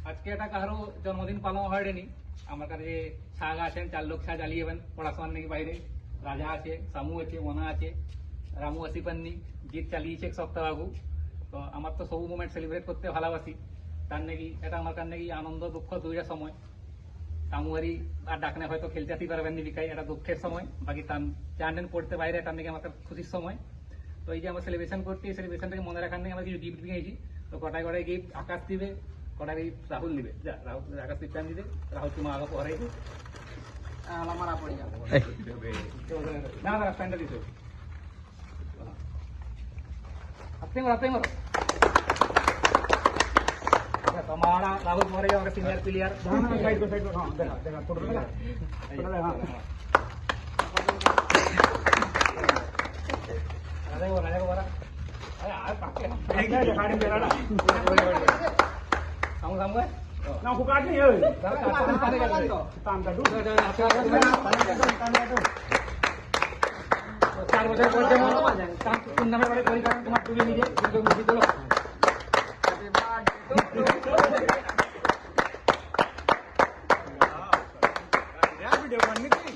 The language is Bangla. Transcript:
আজকে এটা কারো জন্মদিন পালন হয়নি। আমার কাছে শাহ আছেন, 4 লোক শাহ জ্বালিয়েবেন পড়াশোনার নাকি বাইরে। রাজা আছে, সামু আছে, মনা আছে, রামু আসি পাননি, জিত চালিয়েছে এক সপ্তাহ আগু। তো আমার তো সবু মোমেন্ট সেলিব্রেট করতে ভালোবাসি। তার নাকি এটা আমার কার নাকি আনন্দ দুঃখ দুইটা সময়। সামুয়ারি আর ডাকনে হয়তো খেলতে আসতে পারবেন নি বিকাই, এটা দুঃখের সময়। বাকি তার জানেন পড়তে বাইরে, তার নাকি আমার খুশির সময়। তো এই যে আমরা সেলিব্রেশন করছি, এই সেলিব্রেশনটাকে মনে রাখার নিয়ে আমরা কিছু গিফট নিয়েছি। তো কটায় কটায় গিফট আকাশ দিবে, কটায় গিফট রাহুল দিবে। যা রাহুল আকাশ দিতে দিবে, রাহুল তোমার আগে পরে মারা পড়ে যাবে না না প্যান্টটা দিতে আপনি तुम्हारा राहुल तुम्हारे यहाँ सीनियर प्लेयर साइड को हाँ देखा देखा फोटो लगा हाँ अरे वो राजा को बोला अरे यार पाके एक है दिखाने मेरा ना सामू सामू है ना फुकाट नहीं है काम कर दो 4 बजे पहुंचे काम तुम नंबर वाले कोई काम तुम्हारा टूबी नहीं है तो मुझे चलो वीडियो बनने की